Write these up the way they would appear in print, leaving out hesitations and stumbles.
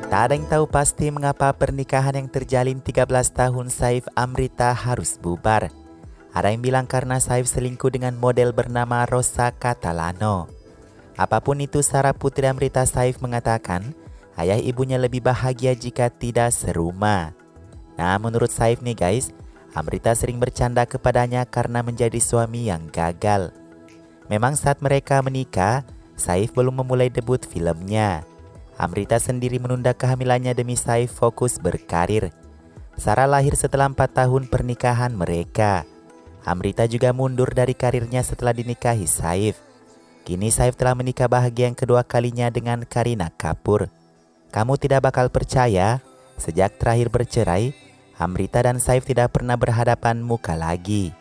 Tak ada yang tahu pasti mengapa pernikahan yang terjalin 13 tahun Saif Amrita harus bubar. Ada yang bilang karena Saif selingkuh dengan model bernama Rosa Catalano. Apapun itu, Sarah Putri Amrita Saif mengatakan ayah ibunya lebih bahagia jika tidak serumah. Nah, menurut Saif nih guys, Amrita sering bercanda kepadanya karena menjadi suami yang gagal. Memang saat mereka menikah, Saif belum memulai debut filmnya. Amrita sendiri menunda kehamilannya demi Saif fokus berkarir. Sarah lahir setelah 4 tahun pernikahan mereka. Amrita juga mundur dari karirnya setelah dinikahi Saif. Kini Saif telah menikah bahagia yang kedua kalinya dengan Kareena Kapoor. Kamu tidak bakal percaya, sejak terakhir bercerai, Amrita dan Saif tidak pernah berhadapan muka lagi.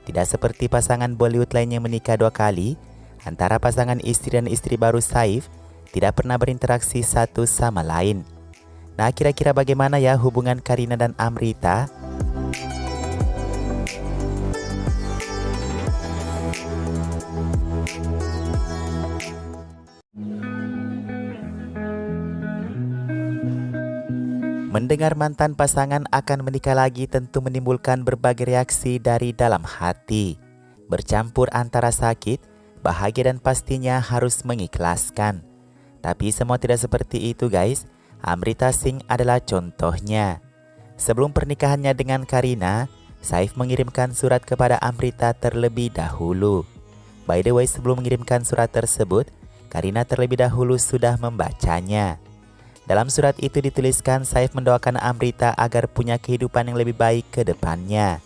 Tidak seperti pasangan Bollywood lainnya menikah 2 kali, antara pasangan istri dan istri baru Saif tidak pernah berinteraksi satu sama lain. Nah, kira-kira bagaimana ya hubungan Kareena dan Amrita? Mendengar mantan pasangan akan menikah lagi tentu menimbulkan berbagai reaksi dari dalam hati. Bercampur antara sakit, bahagia dan pastinya harus mengikhlaskan. Tapi semua tidak seperti itu guys. Amrita Singh adalah contohnya. Sebelum pernikahannya dengan Kareena, Saif mengirimkan surat kepada Amrita terlebih dahulu. By the way, sebelum mengirimkan surat tersebut, Kareena terlebih dahulu sudah membacanya. Dalam surat itu dituliskan Saif mendoakan Amrita agar punya kehidupan yang lebih baik ke depannya.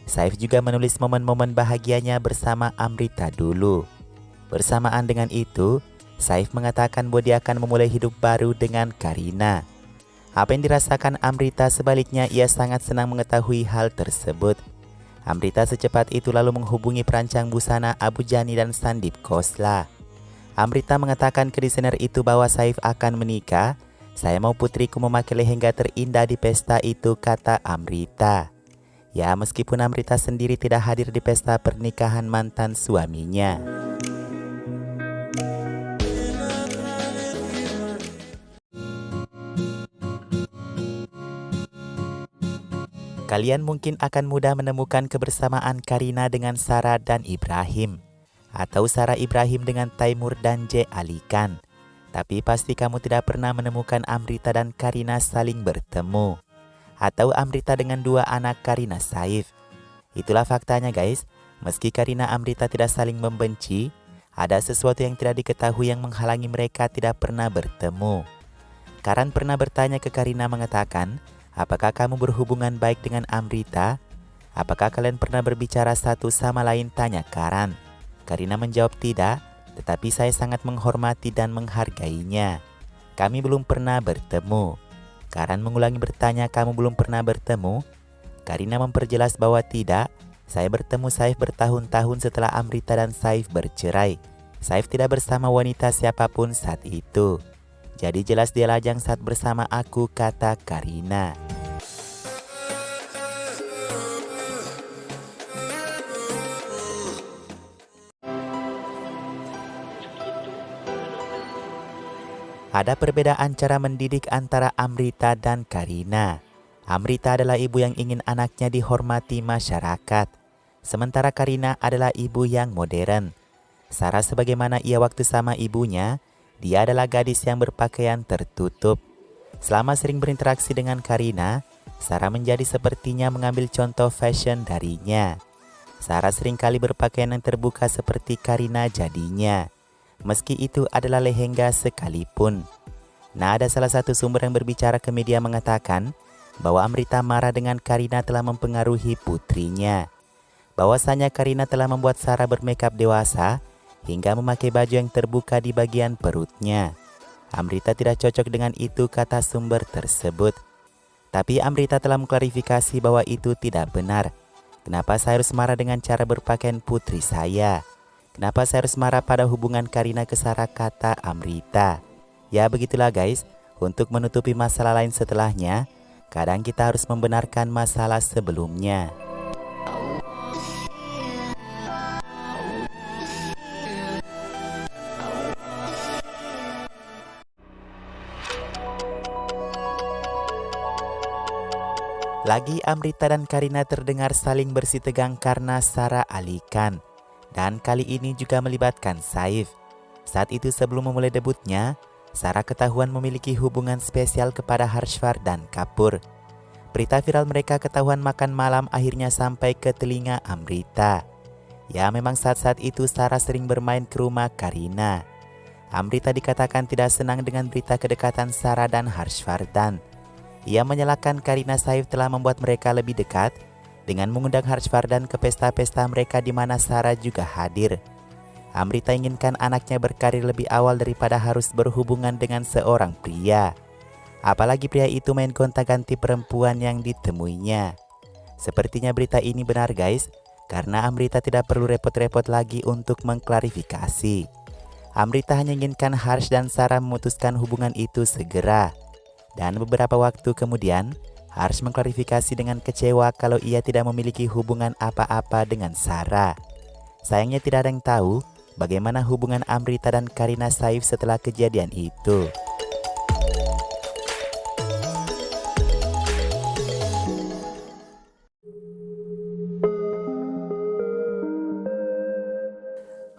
Saif juga menulis momen-momen bahagianya bersama Amrita dulu. Bersamaan dengan itu, Saif mengatakan bahwa dia akan memulai hidup baru dengan Kareena. Apa yang dirasakan Amrita sebaliknya, ia sangat senang mengetahui hal tersebut. Amrita secepat itu lalu menghubungi perancang busana Abu Jani dan Sandip Khosla. Amrita mengatakan ke desainer itu bahwa Saif akan menikah. Saya mau putriku memakai lehenga terindah di pesta itu, kata Amrita. Ya, meskipun Amrita sendiri tidak hadir di pesta pernikahan mantan suaminya. Kalian mungkin akan mudah menemukan kebersamaan Kareena dengan Sarah dan Ibrahim, atau Sarah Ibrahim dengan Taimur dan J. Ali Khan. Tapi pasti kamu tidak pernah menemukan Amrita dan Kareena saling bertemu, atau Amrita dengan 2 anak Kareena Saif. Itulah faktanya guys, meski Kareena Amrita tidak saling membenci, ada sesuatu yang tidak diketahui yang menghalangi mereka tidak pernah bertemu. Karan pernah bertanya ke Kareena mengatakan, apakah kamu berhubungan baik dengan Amrita? Apakah kalian pernah berbicara satu sama lain, tanya Karan. Kareena menjawab tidak, tetapi saya sangat menghormati dan menghargainya. Kami belum pernah bertemu. Karan mengulangi bertanya, kamu belum pernah bertemu? Kareena memperjelas bahwa tidak, saya bertemu Saif bertahun-tahun setelah Amrita dan Saif bercerai. Saif tidak bersama wanita siapapun saat itu. Jadi jelas dia lajang saat bersama aku, kata Kareena. Ada perbedaan cara mendidik antara Amrita dan Kareena. Amrita adalah ibu yang ingin anaknya dihormati masyarakat, sementara Kareena adalah ibu yang modern. Sarah sebagaimana ia waktu sama ibunya, dia adalah gadis yang berpakaian tertutup. Selama sering berinteraksi dengan Kareena, Sarah menjadi sepertinya mengambil contoh fashion darinya. Sarah seringkali berpakaian yang terbuka seperti Kareena jadinya, meski itu adalah lehenga sekalipun. Nah, ada salah satu sumber yang berbicara ke media mengatakan bahwa Amrita marah dengan Kareena telah mempengaruhi putrinya. Bahwasanya Kareena telah membuat Sarah bermakeup dewasa hingga memakai baju yang terbuka di bagian perutnya. Amrita tidak cocok dengan itu, kata sumber tersebut. Tapi Amrita telah mengklarifikasi bahwa itu tidak benar. Kenapa saya harus marah dengan cara berpakaian putri saya? Kenapa saya harus marah pada hubungan Kareena ke Sarah, kata Amrita. Ya begitulah guys, untuk menutupi masalah lain setelahnya, kadang kita harus membenarkan masalah sebelumnya. Lagi Amrita dan Karina terdengar saling bersih tegang karena Sarah alihkan. Dan kali ini juga melibatkan Saif. Saat itu sebelum memulai debutnya, Sarah ketahuan memiliki hubungan spesial kepada Harshvard dan Kapur. Berita viral mereka ketahuan makan malam akhirnya sampai ke telinga Amrita. Ya, memang saat-saat itu Sarah sering bermain ke rumah Karina. Amrita dikatakan tidak senang dengan berita kedekatan Sarah dan Harshvardan. Ia menyalahkan Karina Saif telah membuat mereka lebih dekat dengan mengundang Harshvardan ke pesta-pesta mereka di mana Sarah juga hadir. Amrita inginkan anaknya berkarir lebih awal daripada harus berhubungan dengan seorang pria. Apalagi pria itu main gonta-ganti perempuan yang ditemuinya. Sepertinya berita ini benar guys, karena Amrita tidak perlu repot-repot lagi untuk mengklarifikasi. Amrita hanya inginkan Harsh dan Sarah memutuskan hubungan itu segera. Dan beberapa waktu kemudian, Harsh mengklarifikasi dengan kecewa kalau ia tidak memiliki hubungan apa-apa dengan Sarah. Sayangnya tidak ada yang tahu bagaimana hubungan Amrita dan Karina Saif setelah kejadian itu.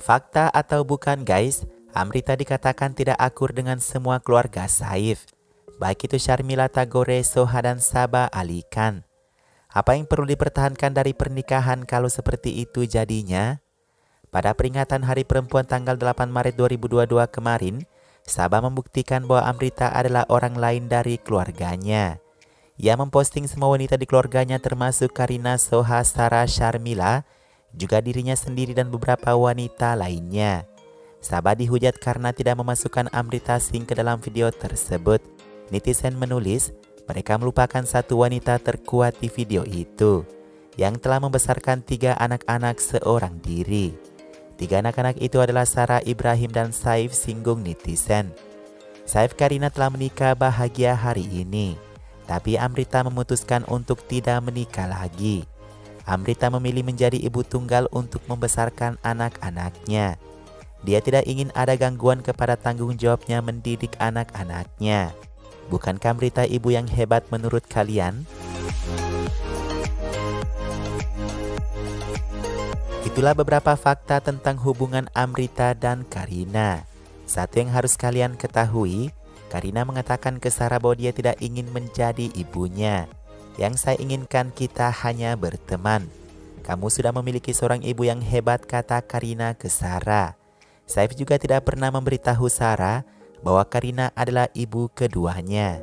Fakta atau bukan guys, Amrita dikatakan tidak akur dengan semua keluarga Saif. Baik itu Sharmila Tagore, Soha dan Sabah alihkan. Apa yang perlu dipertahankan dari pernikahan kalau seperti itu jadinya? Pada peringatan Hari Perempuan tanggal 8 Maret 2022 kemarin, Sabah membuktikan bahwa Amrita adalah orang lain dari keluarganya. Ia memposting semua wanita di keluarganya termasuk Karina, Soha, Sarah, Sharmila, juga dirinya sendiri dan beberapa wanita lainnya. Sabah dihujat karena tidak memasukkan Amrita Singh ke dalam video tersebut. Netizen menulis, mereka melupakan satu wanita terkuat di video itu, yang telah membesarkan 3 anak-anak seorang diri. 3 anak-anak itu adalah Sarah, Ibrahim, dan Saif, singgung netizen. Saif Karina telah menikah bahagia hari ini, tapi Amrita memutuskan untuk tidak menikah lagi. Amrita memilih menjadi ibu tunggal untuk membesarkan anak-anaknya. Dia tidak ingin ada gangguan kepada tanggung jawabnya mendidik anak-anaknya. Bukankah Amrita ibu yang hebat menurut kalian? Itulah beberapa fakta tentang hubungan Amrita dan Karina. Satu yang harus kalian ketahui, Karina mengatakan ke Sarah bahwa dia tidak ingin menjadi ibunya. Yang saya inginkan kita hanya berteman. Kamu sudah memiliki seorang ibu yang hebat, kata Karina ke Sarah. Saif juga tidak pernah memberitahu Sarah bahwa Karina adalah ibu keduanya.